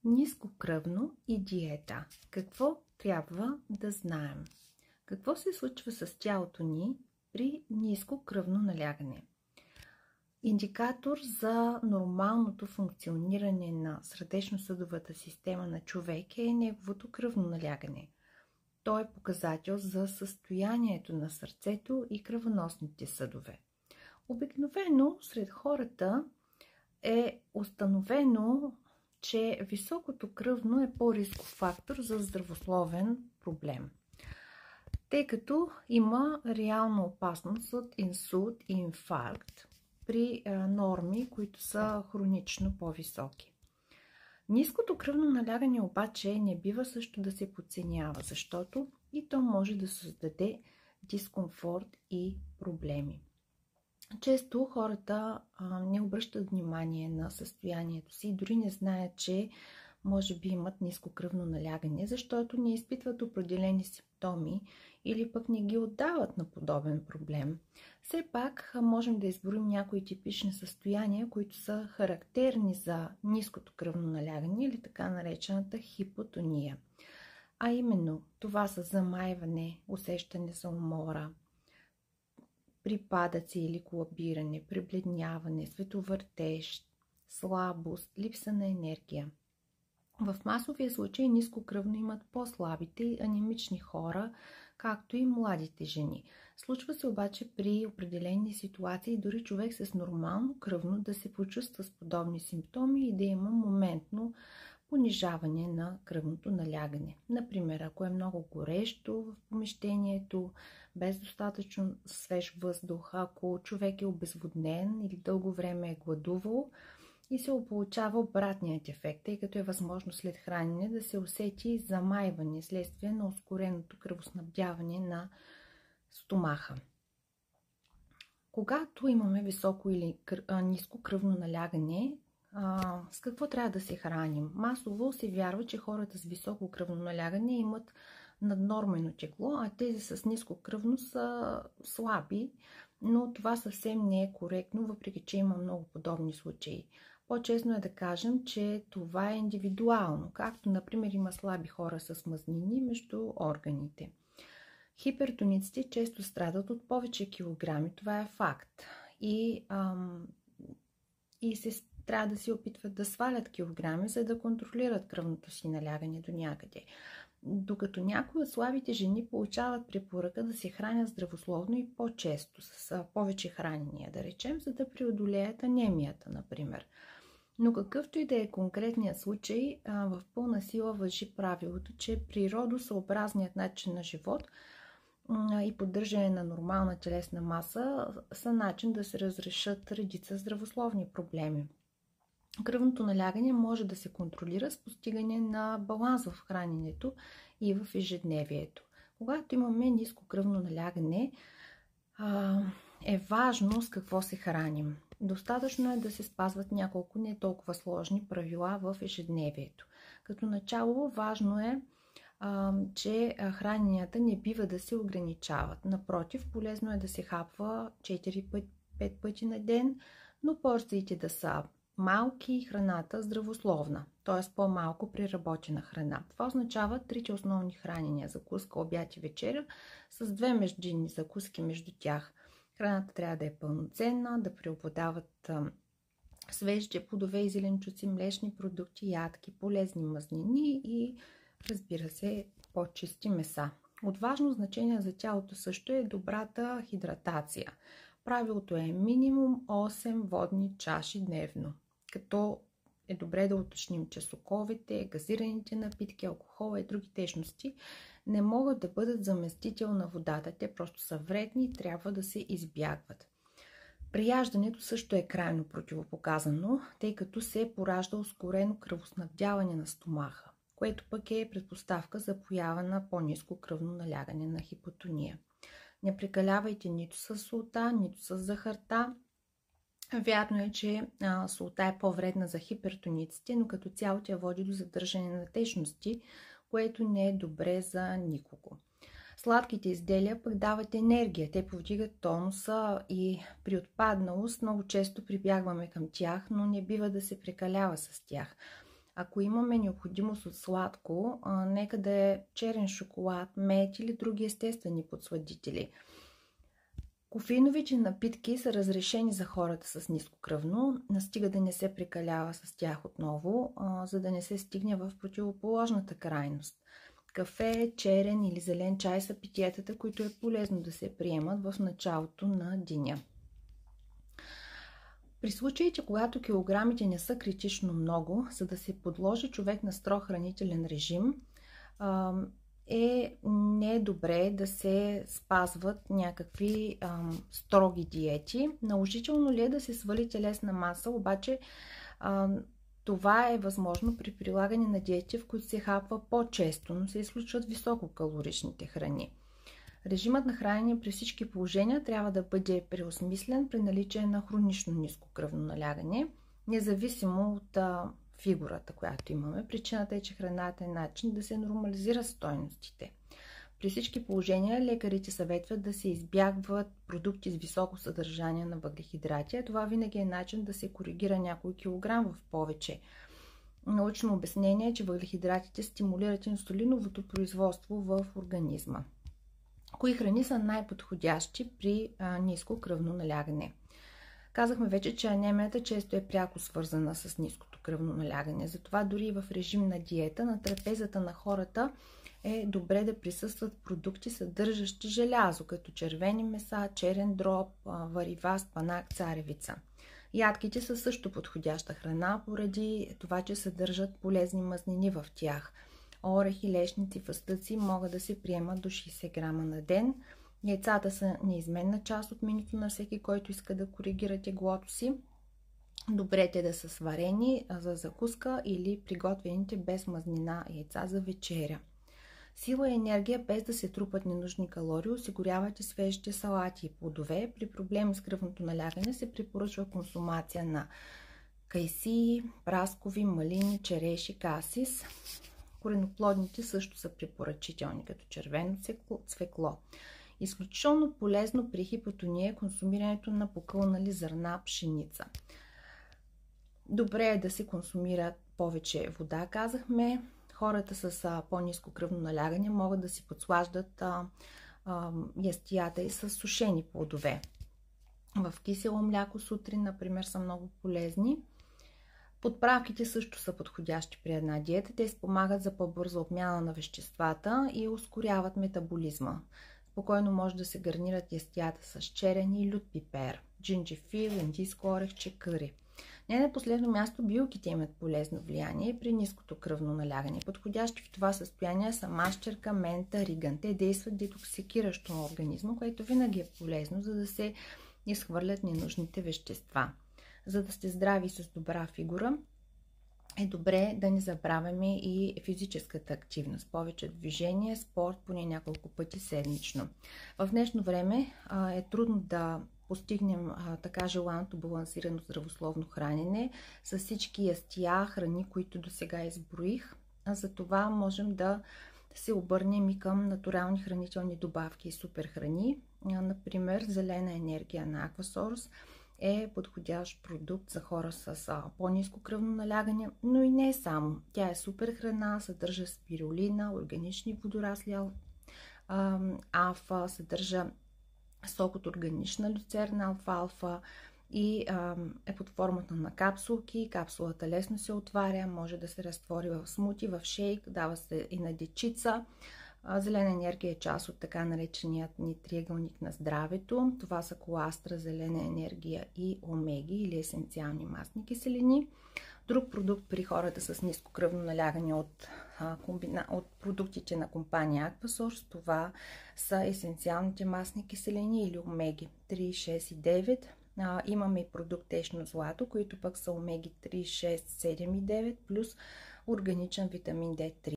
Ниско кръвно и диета. Какво трябва да знаем? Какво се случва с тялото ни при ниско кръвно налягане? Индикатор за нормалното функциониране на сърдечно-съдовата система на човек е неговото кръвно налягане. Той е показател за състоянието на сърцето и кръвоносните съдове. Обикновено сред хората е установено, че високото кръвно е по-рисков фактор за здравословен проблем, тъй като има реална опасност от инсулт и инфаркт при норми, които са хронично по-високи. Ниското кръвно налягане обаче не бива също да се подценява, защото и то може да създаде дискомфорт и проблеми. Често хората не обръщат внимание на състоянието си, дори не знаят, че може би имат ниско кръвно налягане, защото не изпитват определени симптоми или пък не ги отдават на подобен проблем. Все пак можем да изброим някои типични състояния, които са характерни за ниското кръвно налягане или така наречената хипотония. А именно това са замайване, усещане за умора, припадъци или колабиране, пребледняване, световъртеж, слабост, липса на енергия. В масовия случай ниско кръвно имат по-слабите и анемични хора, както и младите жени. Случва се обаче при определени ситуации дори човек с нормално кръвно да се почувства с подобни симптоми и да има моментно понижаване на кръвното налягане. Например, ако е много горещо в помещението, без достатъчно свеж въздух, ако човек е обезводнен или дълго време е гладувал, и се получава обратният ефект, тъй като е възможно след хранене да се усети замайване следствие на ускореното кръвоснабдяване на стомаха. Когато имаме високо или ниско кръвно налягане, с какво трябва да се храним? Масово се вярва, че хората с високо кръвно налягане имат наднормено тегло, а тези с ниско кръвно са слаби, но това съвсем не е коректно, въпреки че има много подобни случаи. По-честно е да кажем, че това е индивидуално, както например има слаби хора с мазнини между органите. Хипертониците често страдат от повече килограми, това е факт. Трябва да се опитват да свалят килограми, за да контролират кръвното си налягане до някъде. Докато някои от слабите жени получават препоръка да се хранят здравословно и по-често, с повече хранения, да речем, за да преодолеят анемията, например. Но какъвто и да е конкретният случай, в пълна сила важи правилото, че природосъобразният начин на живот и поддържане на нормална телесна маса са начин да се разрешат редица здравословни проблеми. Кръвното налягане може да се контролира с постигане на баланс в храненето и в ежедневието. Когато имаме ниско кръвно налягане, е важно с какво се храним. Достатъчно е да се спазват няколко не толкова сложни правила в ежедневието. Като начало важно е, че храненията не бива да се ограничават. Напротив, полезно е да се хапва 4-5 пъти на ден, но порциите да са малки и храната здравословна, т.е. по-малко преработена храна. Това означава 3 основни хранения: закуска, обяд и вечеря, с 2 междинни закуски между тях. Храната трябва да е пълноценна, да преобладават свежи плодове и зеленчуци, млечни продукти, ядки, полезни мазнини и, разбира се, по-чисти меса. От важно значение за тялото също е добрата хидратация. Правилото е минимум 8 водни чаши дневно, като е добре да уточним, че соковете, газираните напитки, алкохола и други течности не могат да бъдат заместител на водата. Те просто са вредни и трябва да се избягват. Преяждането също е крайно противопоказано, тъй като се поражда ускорено кръвоснабдяване на стомаха, което пък е предпоставка за поява на по-ниско кръвно налягане, на хипотония. Не прекалявайте нито с солта, нито с захарта. Вярно е, че солта е по-вредна за хипертониците, но като цяло тя води до задържане на течности, което не е добре за никого. Сладките изделия пък дават енергия, те повдигат тонуса и при отпадналост много често прибягваме към тях, но не бива да се прекалява с тях. Ако имаме необходимост от сладко, нека да е черен шоколад, мед или други естествени подсладители. Кофеиновите напитки са разрешени за хората с ниско кръвно, стига да не се прекалява с тях отново, за да не се стигне в противоположната крайност. Кафе, черен или зелен чай са питиетата, които е полезно да се приемат в началото на деня. При случаите, когато килограмите не са критично много, за да се подложи човек на строг хранителен режим, не е добре да се спазват някакви строги диети. Наложително ли е да се свали телесна маса, обаче това е възможно при прилагане на диети, в които се хапва по-често, но се изключват висококалоричните храни. Режимът на хранене при всички положения трябва да бъде преосмислен при наличие на хронично ниско кръвно налягане, независимо от фигурата, която имаме. Причината е, че храната е начин да се нормализират стойностите. При всички положения лекарите съветват да се избягват продукти с високо съдържание на въглехидрати. Това винаги е начин да се коригира някой килограм в повече. Научно обяснение е, че въглехидратите стимулират инсулиновото производство в организма. Кои храни са най-подходящи при ниско кръвно налягане? Казахме вече, че анемията често е пряко свързана с ниското кръвно налягане. Затова дори в режим на диета на трапезата на хората е добре да присъстват продукти, съдържащи желязо, като червени меса, черен дроб, варива, спанак, царевица. Ядките са също подходяща храна, поради това, че съдържат полезни мазнини в тях. Орехи, лешници, фъстъци могат да се приемат до 60 грама на ден. Яйцата са неизменна част от менюто на всеки, който иска да коригира теглото си. Добре е да са сварени за закуска или приготвените без мазнина яйца за вечеря. Сила и енергия без да се трупат ненужни калории осигуряват и свежите салати и плодове. При проблеми с кръвното налягане се препоръчва консумация на кайсии, праскови, малини, череши, касис. Кореноплодните също са препоръчителни, като червено цвекло. Изключително полезно при хипотония е консумирането на покълнали зърна пшеница. Добре е да се консумира повече вода, казахме. Хората с по-ниско кръвно налягане могат да си подслаждат ястията и с сушени плодове. В кисело мляко сутрин, например, са много полезни. Подправките също са подходящи при една диета. Те спомагат за по-бърза обмяна на веществата и ускоряват метаболизма. Спокойно може да се гарнират ястията с черен и лют пипер, джинджифил, индийско орехче, къри. Не на последно място, билките имат полезно влияние при ниското кръвно налягане. Подходящи в това състояние са мащерка, мента, риган. Те действат детоксикиращо на организма, което винаги е полезно, за да се изхвърлят ненужните вещества. За да сте здрави с добра фигура, е добре да не забравяме и физическата активност. Повече движение, спорт поне няколко пъти седмично. В днешно време е трудно да постигнем така желаното балансирано здравословно хранене с всички ястия, храни, които до сега изброих. Затова можем да се обърнем и към натурални хранителни добавки и суперхрани. Например, зелена енергия на Aquasource е подходящ продукт за хора с по-ниско кръвно налягане, но и не само. Тя е супер храна, съдържа спирулина, органични водорасли алфа, съдържа сок от органична люцерна алфа-алфа и е под формата на капсулки. Капсулата лесно се отваря, може да се разтвори в смути, в шейк, дава се и на дечица. Зелена енергия е част от така нареченият ни триъгълник на здравето. Това са коластра, зелена енергия и омеги или есенциални масни киселини. Друг продукт при хората с ниско кръвно налягане от продуктите на компания Aquasource, това са есенциалните масни киселини или омеги 3, 6 и 9. Имаме и продукт течно злато, които пък са омеги 3, 6, 7 и 9 плюс органичен витамин D3.